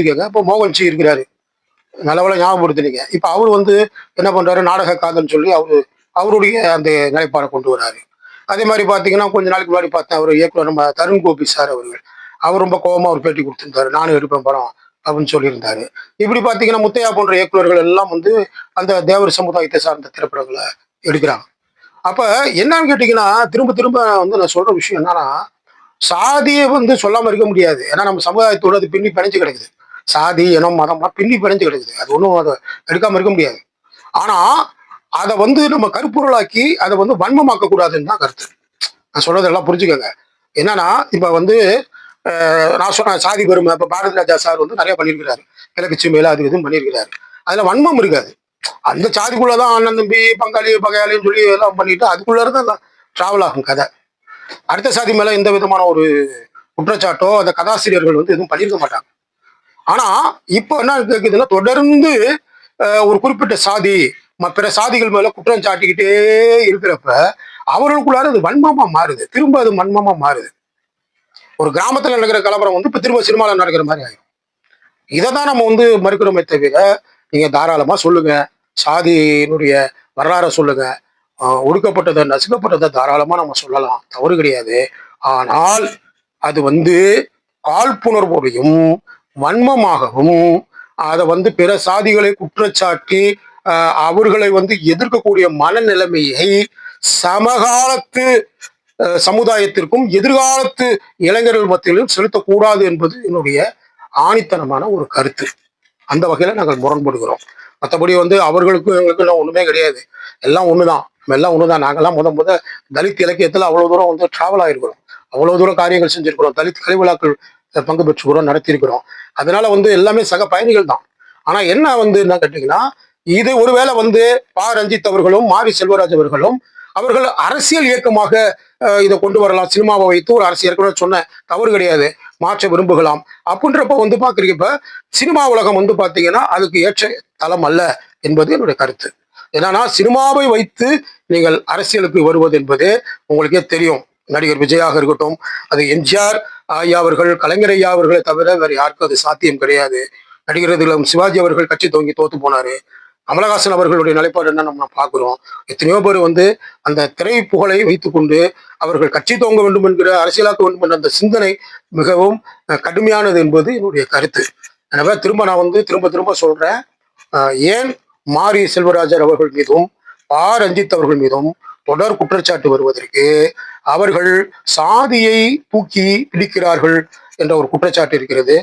இப்போ மோகன்சி இருக்கிறாரு, நல்லவேளை ஞாபகப்படுத்தினீங்க. இப்ப அவரு வந்து என்ன பண்றாரு, நாடக காதல்ன்னு சொல்லி அவருடைய அந்த நிலைப்பாட கொண்டு வராரு. அதே மாரி பார்த்தீங்கன்னா, கொஞ்ச நாளைக்கு முன்னாடி பார்த்தேன், அவரு இயக்குனர் நம்ம தருண் கோபி சார் அவர்கள். அவர் ரொம்ப கோவமா ஒரு பேட்டி குடுத்திருந்தாரு. நானும் எடுப்பேன் படம் அப்படின்னு சொல்லியிருந்தாரு. இப்படி பார்த்தீங்கன்னா, முத்தையா போன்ற இயக்குனர்கள் எல்லாம் வந்து அந்த தேவர் சமுதாயத்தை சார்ந்த திரைப்படங்கள எடுக்குறாங்க. அப்ப என்னன்னு கேட்டீங்கன்னா, திரும்ப திரும்ப வந்து நான் சொல்ற விஷயம் என்னன்னா, சாதிய வந்து சொல்லாம இருக்க முடியாது. ஏன்னா நம்ம சமுதாயத்தோட அது பின்னி பிணைஞ்சு கிடக்குது. சாதி, இனம், மதம்லாம் பின்னி பிணைஞ்சு கிடக்குது. அது ஒண்ணும் அத எடுக்காம இருக்க முடியாது. ஆனா, அத வந்து நம்ம கருப்பொருளாக்கி, அத வந்து வன்மமாக்க கூடாதுன்னு தான் கருத்து. நான் சொல்றத எல்லாம் புரிஞ்சுக்கங்க. என்னன்னா, இப்ப வந்து நான் சொன்னேன் சாதி பெருமை. இப்ப பாரதி ராஜா சார் வந்து நெறைய பண்ணியிருக்கிறாரு. கிழக்கு சீமையில அது இதுன்னு பண்ணியிருக்கிறாரு. அதுல வன்மம் இருக்காது. அந்த சாதிக்குள்ள தான் அண்ணன், தம்பி, பங்காளி, பகையாளின்னு சொல்லி எல்லாம் பண்ணிட்டு அதுக்குள்ள இருந்து எல்லாம் டிராவல் ஆகும் கதை. அடுத்த சாதி மேல எந்த விதமான ஒரு குற்றச்சாட்டோ, அந்த கதாசிரியர்கள் வந்து எதுவும் பண்ணியிருக்க மாட்டாங்க. ஆனா, இப்ப என்ன கேக்குதுன்னா, தொடர்ந்து ஒரு குறிப்பிட்ட சாதி, பிற சாதிகள் மேல குற்றம் சாட்டிக்கிட்டே இருக்கிறப்ப, அவர்களுக்குள்ளார அது வன்மமா மாறுது. திரும்ப அது வன்மமா மாறுது. ஒரு கிராமத்துல நடக்கிற கலவரம் வந்து இப்ப திரும்ப சினிமால நடக்கிற மாரி ஆயிரும். இததான் நம்ம வந்து மறுக்கிறோமே தவிர, நீங்க தாராளமா சொல்லுங்க. சாதியினுடைய வரலாற சொல்லுங்க. ஒடுக்கப்பட்டத, நசுக்கப்பட்டத தாராளமா நம்ம சொல்லலாம். தவறு கிடையாது. ஆனால், அது வந்து காழ்ப்புணர்வோடையும், வன்மமாகவும், அத வந்து பிற சாதிகளை குற்றச்சாட்டி, அவர்களை வந்து எதிர்க்கக்கூடிய மனநிலைமையை சமகாலத்து சமுதாயத்திற்கும், எதிர்காலத்து இளைஞர்கள் மத்தியிலும் செலுத்தக்கூடாது என்பது என்னுடைய ஆணித்தனமான ஒரு கருத்து. அந்த வகையில நாங்கள் முரண்படுகிறோம். மத்தபடி வந்து அவர்களுக்கும் எங்களுக்கும் எல்லாம் ஒண்ணுமே கிடையாது. எல்லாம் ஒண்ணுதான். நம்ம எல்லாம் ஒண்ணுதான். நாங்கெல்லாம் முத தலித் இலக்கியத்துல அவ்வளவு தூரம் வந்து டிராவல் ஆயிருக்கிறோம். அவ்வளவு தூரம் காரியங்கள் செஞ்சிருக்கிறோம். தலித் கலை விழாக்கள் பங்கு பெற்றுக்கிறோம், நடத்தியிருக்கிறோம். அதனால வந்து எல்லாமே சக பயணிகள் தான். ஆனா என்ன வந்து என்ன கேட்டீங்கன்னா, இது ஒருவேளை வந்து ரஞ்சித் அவர்களும், மாரி செல்வராஜ் அவர்களும் அவர்கள் அரசியல் இயக்கமாக இதை கொண்டு வரலாம். சினிமாவை வைத்து ஒரு அரசியல் ஏற்கனவே சொன்ன தவறு கிடையாது. மாற்ற விரும்புகலாம். அப்படின்றப்ப வந்து பாக்குறீங்க, இப்ப சினிமா உலகம் வந்து பாத்தீங்கன்னா அதுக்கு ஏற்ற தளம் அல்ல என்பது என்னுடைய கருத்து. என்னன்னா, சினிமாவை வைத்து நீங்கள் அரசியலுக்கு வருவது என்பது உங்களுக்கே தெரியும். நடிகர் விஜயாக இருக்கட்டும், அது எம்ஜிஆர் ஐயா அவர்கள், கலைஞர் ஐயா அவர்களை தவிர வேற யாருக்கும் அது சாத்தியம் கிடையாது. நடிகர் சிவாஜி அவர்கள் கட்சி துவங்கி தோத்து போனாரு. கமலஹாசன் அவர்களுடைய நிலைப்பாடு என்ன நம்ம பார்க்கிறோம். எத்தனையோ பேர் வந்து அந்த திரை புகழை வைத்துக்கொண்டு அவர்கள் கட்சி துவங்க வேண்டும் என்கிற, அரசியலாக்க வேண்டும் என்ற அந்த சிந்தனை மிகவும் கடுமையானது என்பது என்னுடைய கருத்து. எனவே நான் வந்து திரும்ப திரும்ப சொல்றேன், ஏன் மாரி செல்வராஜர் அவர்கள் மீதும் ரஞ்சித் அவர்கள் மீதும் தொடர் குற்றச்சாட்டு வருவதற்கு அவர்கள் சாதியை தூக்கி பிடிக்கிறார்கள் என்ற ஒரு குற்றச்சாட்டு இருக்கிறது.